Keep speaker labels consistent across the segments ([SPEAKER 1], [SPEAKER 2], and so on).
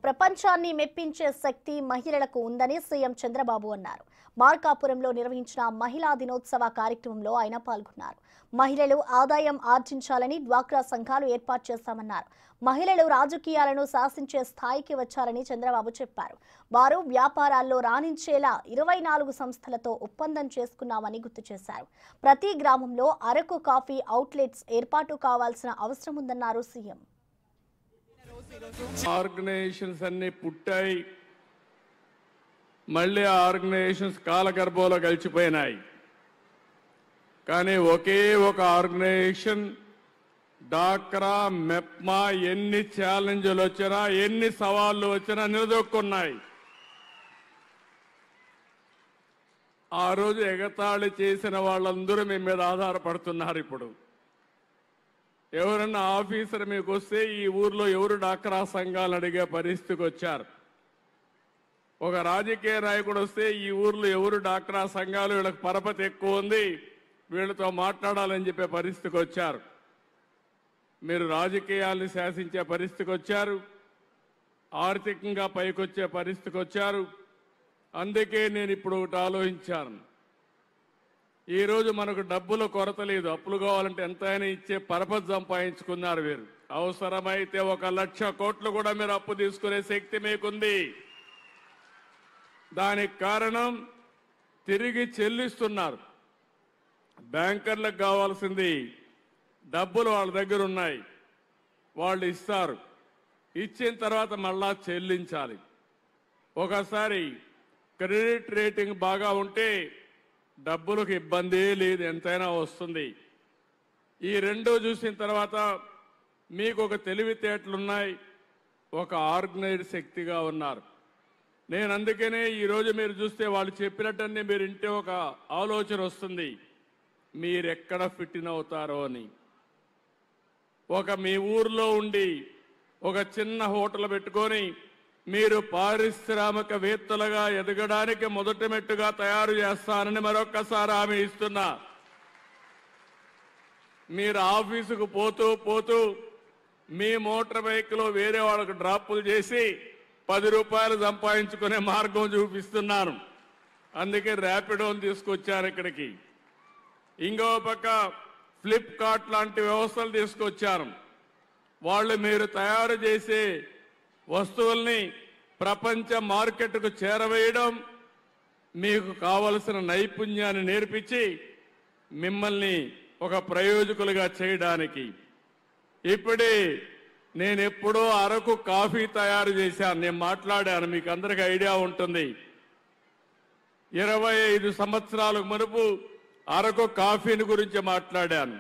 [SPEAKER 1] ప్రపంచాన్ని మెప్పించే శక్తి మహిళలకు ఉందని సీఎం చంద్రబాబు అన్నారు. మార్కాపురంలో నిర్వహించిన మహిళా దినోత్సవ కార్యక్రమంలో ఆయన పాల్గొన్నారు. మహిళలు ఆదాయం ఆర్జించాలని డ్వాక్రా సంఘాలు ఏర్పాటు చేశామన్నారు. మహిళలు రాజకీయాలను శాసించే స్థాయికి వచ్చారని చంద్రబాబు చెప్పారు. వారు వ్యాపారాల్లో రాణించేలా 24 సంస్థలతో ఒప్పందం చేసుకున్నామని గుర్తు చేశారు. ప్రతి గ్రామంలో అరకు కాఫీ అవుట్లెట్స్ ఏర్పాటు కావాల్సిన అవసరం ఉందన్నారు సీఎం.
[SPEAKER 2] ఆర్గనైజేషన్స్ అన్ని పుట్టాయి, మళ్ళీ ఆర్గనైజేషన్స్ కాలగర్భంలో కలిసిపోయినాయి. కానీ ఒకే ఒక ఆర్గనైజేషన్ డాక్రా మెప్మా ఎన్ని ఛాలెంజ్లు వచ్చినా ఎన్ని సవాళ్లు వచ్చినా నిలదొక్కున్నాయి. ఆ రోజు ఎగతాళి చేసిన వాళ్ళందరూ మీ మీద ఆధారపడుతున్నారు. ఇప్పుడు ఎవరన్నా ఆఫీసర్ మీకు వస్తే ఈ ఊర్లో ఎవరు డాక్రా సంఘాలు అడిగే పరిస్థితికి వచ్చారు. ఒక రాజకీయ నాయకుడు వస్తే ఈ ఊర్లో ఎవరు డాక్రా సంఘాలు, వీళ్ళకి పరపతి ఎక్కువ ఉంది, వీళ్ళతో మాట్లాడాలని చెప్పే పరిస్థితికి వచ్చారు. మీరు రాజకీయాల్ని శాసించే పరిస్థితికి వచ్చారు, ఆర్థికంగా పైకొచ్చే పరిస్థితికి వచ్చారు. అందుకే నేను ఇప్పుడు ఒకటి ఆలోచించాను. ఈరోజు మనకు డబ్బుల కొరత లేదు, అప్పులు కావాలంటే ఎంతైనా ఇచ్చే పరపతి సంపాదించుకున్నారు మీరు. అవసరమైతే 1,00,000 కోట్లు కూడా మీరు అప్పు తీసుకునే శక్తి మీకుంది. దానికి కారణం తిరిగి చెల్లిస్తున్నారు. బ్యాంకర్లకు కావాల్సింది డబ్బులు వాళ్ళ దగ్గర ఉన్నాయి, వాళ్ళు ఇస్తారు. ఇచ్చిన తర్వాత మళ్ళా చెల్లించాలి. ఒకసారి క్రెడిట్ రేటింగ్ బాగా ఉంటే డబ్బులకు ఇబ్బంది లేదు, ఎంతైనా వస్తుంది. ఈ రెండో చూసిన తర్వాత మీకు ఒక తెలివితేటలున్నాయి, ఒక ఆర్గనైజ్డ్ శక్తిగా ఉన్నారు. నేను అందుకనే ఈరోజు మీరు చూస్తే వాళ్ళు చెప్పినట్టన్నీ మీరు ఇంటే ఒక ఆలోచన వస్తుంది, మీరెక్కడ ఫిట్ ఇన్ అవుతారో అని. ఒక మీ ఊర్లో ఉండి ఒక చిన్న హోటల్ పెట్టుకొని మీరు పారిశ్రామికవేత్తలుగా ఎదగడానికి మొదటి మెట్టుగా తయారు చేస్తానని మరొక్కసారి హామీ ఇస్తున్నా. మీరు ఆఫీసుకు పోతూ పోతూ మీ మోటార్ బైక్లో వేరే వాళ్ళకు డ్రాపులు చేసి 10 రూపాయలు సంపాదించుకునే మార్గం చూపిస్తున్నాను. అందుకే ర్యాపిడోని తీసుకొచ్చాను ఇక్కడికి. ఇంకో పక్క ఫ్లిప్కార్ట్ లాంటి వ్యవస్థలు తీసుకొచ్చాను. వాళ్ళు మీరు తయారు చేసే వస్తువుల్ని ప్రపంచ మార్కెట్కు చేరవేయడం, మీకు కావలసిన నైపుణ్యాన్ని నేర్పించి మిమ్మల్ని ఒక ప్రయోజకులుగా చేయడానికి. ఇప్పుడే నేను ఎప్పుడో అరకు కాఫీ తయారు చేశాను, నేను మాట్లాడాను, మీకు అందరికీ ఐడియా ఉంటుంది. 25 సంవత్సరాలకు మునుపు అరకు కాఫీని గురించి మాట్లాడాను.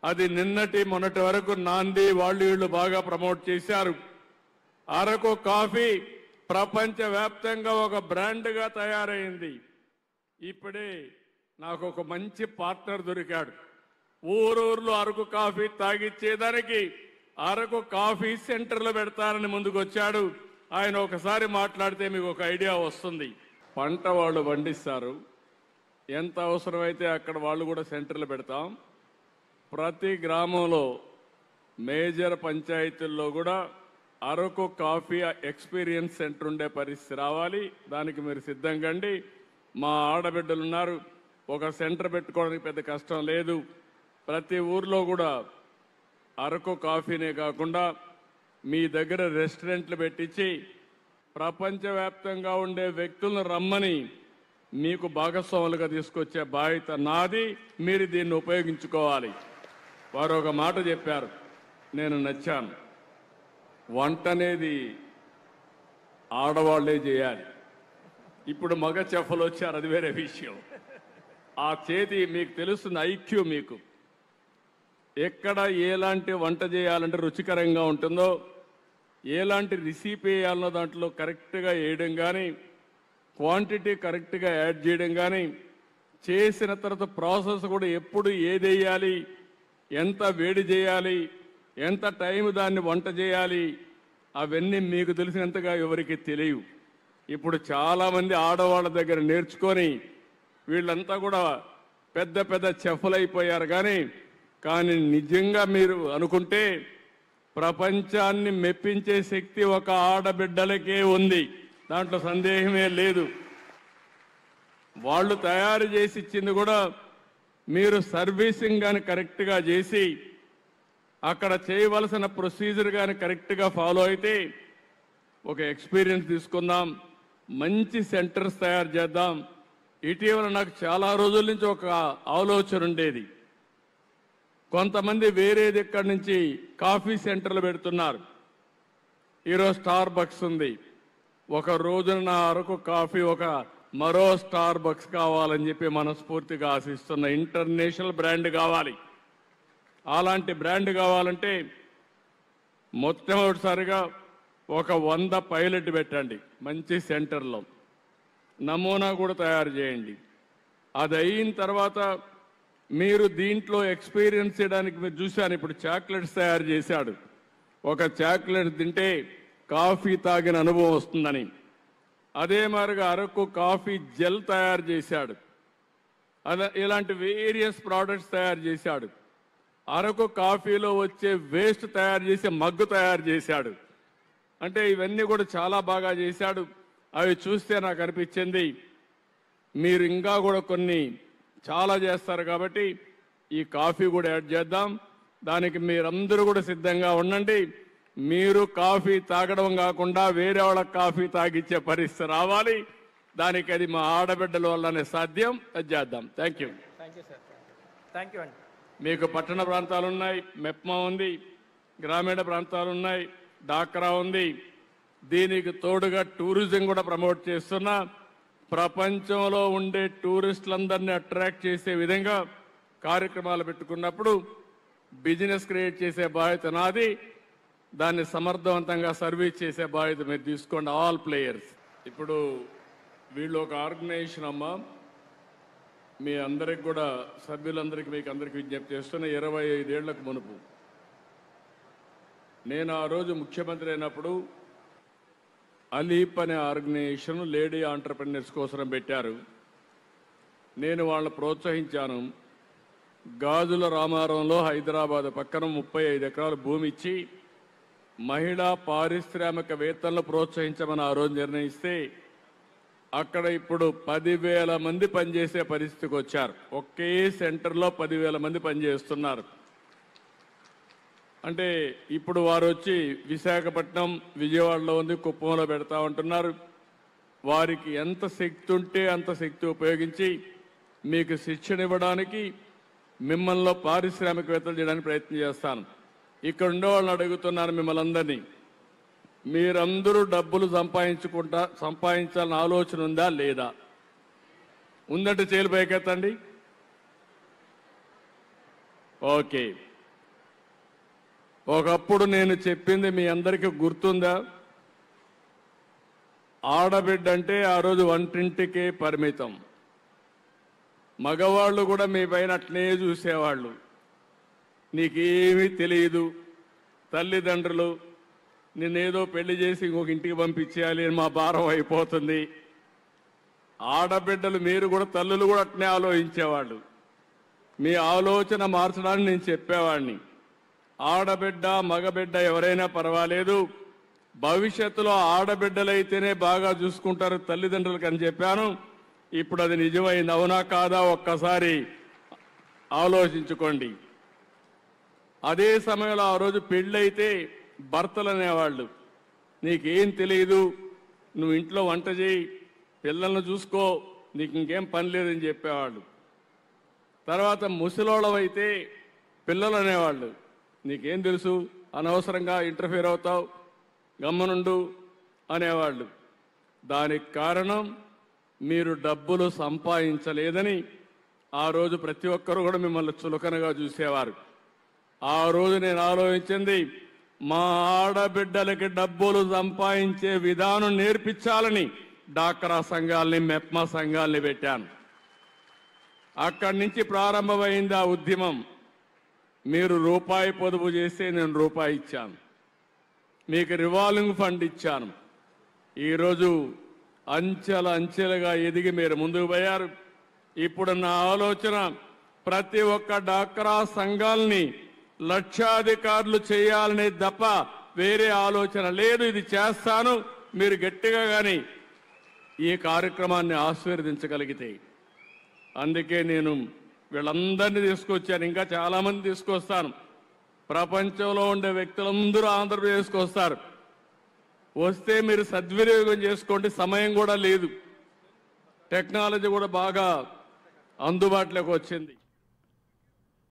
[SPEAKER 2] అది నిన్నటి మొన్నటి వరకు నాంది వాళ్ళు వీళ్ళు బాగా ప్రమోట్ చేశారు. అరకు కాఫీ ప్రపంచవ్యాప్తంగా ఒక బ్రాండ్గా తయారైంది. ఇప్పుడే నాకు ఒక మంచి పార్ట్నర్ దొరికాడు. ఊరూరులో అరకు కాఫీ తాగిచ్చేదానికి అరకు కాఫీ సెంటర్లు పెడతానని ముందుకు వచ్చాడు. ఆయన ఒకసారి మాట్లాడితే మీకు ఒక ఐడియా వస్తుంది. పంట వాళ్ళు పండిస్తారు, ఎంత అవసరమైతే అక్కడ వాళ్ళు కూడా సెంటర్లు పెడతాం. ప్రతి గ్రామంలో మేజర్ పంచాయతీల్లో కూడా అరకు కాఫీ ఎక్స్పీరియన్స్ సెంటర్ ఉండే పరిస్థితి రావాలి. దానికి మీరు సిద్ధంగా అండి. మా ఆడబిడ్డలు ఉన్నారు, ఒక సెంటర్ పెట్టుకోవడానికి పెద్ద కష్టం లేదు. ప్రతి ఊర్లో కూడా అరకు కాఫీనే కాకుండా మీ దగ్గర రెస్టారెంట్లు పెట్టించి ప్రపంచవ్యాప్తంగా ఉండే వ్యక్తులను రమ్మని మీకు భాగస్వాములుగా తీసుకొచ్చే బాధ్యత నాది. మీరు దీన్ని ఉపయోగించుకోవాలి. వారు ఒక మాట చెప్పారు, నేను నచ్చాను. వంట అనేది ఆడవాళ్లే చేయాలి. ఇప్పుడు మగ చెఫ్లు వచ్చారు, అది వేరే విషయం. ఆ చేతి మీకు తెలుస్తుంది, ఐక్యూ మీకు ఎక్కడ ఎలాంటి వంట చేయాలంటే రుచికరంగా ఉంటుందో, ఎలాంటి రెసిపీ వేయాలన్నో దాంట్లో కరెక్ట్గా వేయడం కానీ, క్వాంటిటీ కరెక్ట్గా యాడ్ చేయడం కానీ, చేసిన తర్వాత ప్రాసెస్ కూడా ఎప్పుడు ఏది వేయాలి, ఎంత వేడి చేయాలి, ఎంత టైం దాన్ని వంట చేయాలి, అవన్నీ మీకు తెలిసినంతగా ఎవరికి తెలియవు. ఇప్పుడు చాలామంది ఆడవాళ్ళ దగ్గర నేర్చుకొని వీళ్ళంతా కూడా పెద్ద పెద్ద చెఫ్లు అయిపోయారు. కానీ నిజంగా మీరు అనుకుంటే ప్రపంచాన్ని మెప్పించే శక్తి ఒక ఆడబిడ్డలకే ఉంది. దాంట్లో సందేహమే లేదు. వాళ్ళు తయారు చేసి ఇచ్చింది కూడా మీరు సర్వీసింగ్ కానీ కరెక్ట్గా చేసి అక్కడ చేయవలసిన ప్రొసీజర్ కానీ కరెక్ట్గా ఫాలో అయితే ఒక ఎక్స్పీరియన్స్ తీసుకుందాం, మంచి సెంటర్స్ తయారు చేద్దాం. ఇటీవల నాకు చాలా రోజుల నుంచి ఒక ఆలోచన ఉండేది. కొంతమంది వేరేది ఎక్కడి నుంచి కాఫీ సెంటర్లు పెడుతున్నారు. ఈరోజు స్టార్ బక్స్ ఉంది. ఒక రోజున నా అరకు కాఫీ ఒక మరో స్టార్ బక్స్ కావాలని చెప్పి మనస్ఫూర్తిగా ఆశిస్తున్న ఇంటర్నేషనల్ బ్రాండ్ కావాలి. అలాంటి బ్రాండ్ కావాలంటే మొట్టమొదటిసారిగా ఒక 100 పైలట్ పెట్టండి మంచి సెంటర్లో, నమూనా కూడా తయారు చేయండి. అది అయిన తర్వాత మీరు దీంట్లో ఎక్స్పీరియన్స్ చేయడానికి మీరు చూశాను, ఇప్పుడు చాక్లెట్స్ తయారు చేశాడు. ఒక చాక్లెట్ తింటే కాఫీ తాగిన అనుభవం వస్తుందని. అదే మాదిరిగా అరకు కాఫీ జెల్ తయారు చేశాడు. ఇలాంటి వేరియస్ ప్రోడక్ట్స్ తయారు చేశాడు. అరకు కాఫీలో వచ్చే వేస్ట్ తయారు చేసే మగ్గు తయారు చేశాడు. అంటే ఇవన్నీ కూడా చాలా బాగా చేశాడు. అవి చూస్తే నాకు అనిపించింది మీరు ఇంకా కూడా కొన్ని చాలా చేస్తారు కాబట్టి ఈ కాఫీ కూడా యాడ్ చేద్దాం. దానికి మీరందరూ కూడా సిద్ధంగా ఉండండి. మీరు కాఫీ తాగడం కాకుండా వేరే వాళ్ళకి కాఫీ తాగిచ్చే పరిస్థితి రావాలి. దానికి అది మా ఆడబిడ్డల వల్లనే సాధ్యం. అది చేద్దాం. Thank you.
[SPEAKER 3] థ్యాంక్ యూ అండి.
[SPEAKER 2] మీకు పట్టణ ప్రాంతాలు ఉన్నాయి, మెప్మా ఉంది, గ్రామీణ ప్రాంతాలు ఉన్నాయి, డాక్రా ఉంది. దీనికి తోడుగా టూరిజం కూడా ప్రమోట్ చేస్తున్నా. ప్రపంచంలో ఉండే టూరిస్టులందరినీ అట్రాక్ట్ చేసే విధంగా కార్యక్రమాలు పెట్టుకున్నప్పుడు బిజినెస్ క్రియేట్ చేసే బాధ్యత నాది. దాన్ని సమర్థవంతంగా సర్వీస్ చేసే బాధ్యత మీరు తీసుకోండి, ఆల్ ప్లేయర్స్. ఇప్పుడు వీళ్ళు ఒక ఆర్గనైజేషన్ అమ్మా. మీ అందరికి కూడా సభ్యులందరికీ మీకు అందరికీ విజ్ఞప్తి చేస్తున్న 25 ఏళ్లకు మునుపు నేను ఆ రోజు ముఖ్యమంత్రి అయినప్పుడు అలీప్ అనే ఆర్గనైజేషన్ లేడీ ఆంటర్ప్రెన్యూర్స్ కోసం పెట్టారు. నేను వాళ్ళని ప్రోత్సహించాను. గాజుల రామారంలో హైదరాబాద్ పక్కన 35 ఎకరాల భూమి ఇచ్చి మహిళా పారిశ్రామికవేత్తలను ప్రోత్సహించమని ఆ రోజు నిర్ణయిస్తే అక్కడ ఇప్పుడు 10,000 మంది పనిచేసే పరిస్థితికి వచ్చారు. ఒకే సెంటర్లో 10,000 మంది పనిచేస్తున్నారు. అంటే ఇప్పుడు వారు వచ్చి విశాఖపట్నం, విజయవాడలో ఉంది, కుప్పంలో పెడతా ఉంటున్నారు. వారికి ఎంత శక్తి ఉంటే అంత శక్తి ఉపయోగించి మీకు శిక్షణ ఇవ్వడానికి, మిమ్మల్ని పారిశ్రామికవేత్తలు చేయడానికి ప్రయత్నం చేస్తాను. ఇక్కడ ఉండే వాళ్ళని అడుగుతున్నాను మిమ్మల్ని అందరినీ, మీరందరూ డబ్బులు సంపాదించాలన్న ఆలోచన ఉందా లేదా? ఉందంటే చేలు పైకెత్తండి. ఓకే. ఒకప్పుడు నేను చెప్పింది మీ అందరికీ గుర్తుందా? ఆడబిడ్డ అంటే ఆ రోజు వంటింటికే పరిమితం. మగవాళ్ళు కూడా మీ పైన అట్లే చూసేవాళ్ళు. నీకేమీ తెలియదు, తల్లిదండ్రులు నిన్నేదో పెళ్లి చేసి ఇంకొక ఇంటికి పంపించేయాలి అని మా భారం అయిపోతుంది. ఆడబిడ్డలు మీరు కూడా తల్లులు కూడా అట్నే ఆలోచించేవాళ్ళు. మీ ఆలోచన మార్చడానికి నేను చెప్పేవాడిని. ఆడబిడ్డ మగబిడ్డ ఎవరైనా పర్వాలేదు, భవిష్యత్తులో ఆడబిడ్డలైతేనే బాగా చూసుకుంటారు తల్లిదండ్రులకు అని చెప్పాను. ఇప్పుడు అది నిజమైంది. అవునా కాదా ఒక్కసారి ఆలోచించుకోండి. అదే సమయంలో ఆ రోజు పెళ్ళైతే భర్తలు అనేవాళ్ళు, నీకేం తెలియదు, నువ్వు ఇంట్లో వంట చేయి, పిల్లలను చూసుకో, నీకు ఇంకేం పని లేదని చెప్పేవాళ్ళు. తర్వాత ముసలోళ్ళవైతే పిల్లలు అనేవాళ్ళు, నీకేం తెలుసు, అనవసరంగా ఇంటర్ఫియర్ అవుతావు, గమ్మనుండు అనేవాళ్ళు. దానికి కారణం మీరు డబ్బులు సంపాదించలేదని ఆ రోజు ప్రతి ఒక్కరు కూడా మిమ్మల్ని చులకనగా చూసేవారు. ఆ రోజు నేను ఆలోచించింది, మా ఆడబిడ్డలకి డబ్బులు సంపాదించే విధానం నేర్పించాలని డాక్రా సంఘాలని, మెప్మా సంఘాలని పెట్టాను. అక్కడి నుంచి ప్రారంభమైంది ఆ ఉద్యమం. మీరు రూపాయి పొదుపు చేస్తే నేను రూపాయి ఇచ్చాను, మీకు రివాల్వింగ్ ఫండ్ ఇచ్చాను. ఈరోజు అంచెలుగా ఎదిగి మీరు ముందుకు పోయారు. ఇప్పుడు నా ఆలోచన ప్రతి ఒక్క డాక్రా సంఘాలని లక్షాధికారులు చేయాలనేది తప్ప వేరే ఆలోచన లేదు. ఇది చేస్తాను, మీరు గట్టిగా కానీ ఈ కార్యక్రమాన్ని ఆశీర్వదించగలిగితే. అందుకే నేను వీళ్ళందరినీ తీసుకొచ్చాను, ఇంకా చాలామంది తీసుకొస్తాను. ప్రపంచంలో ఉండే వ్యక్తులందరూ ఆంధ్రప్రదేశ్కి వస్తారు. వస్తే మీరు సద్వినియోగం చేసుకోండి. సమయం కూడా లేదు, టెక్నాలజీ కూడా బాగా అందుబాటులోకి వచ్చింది.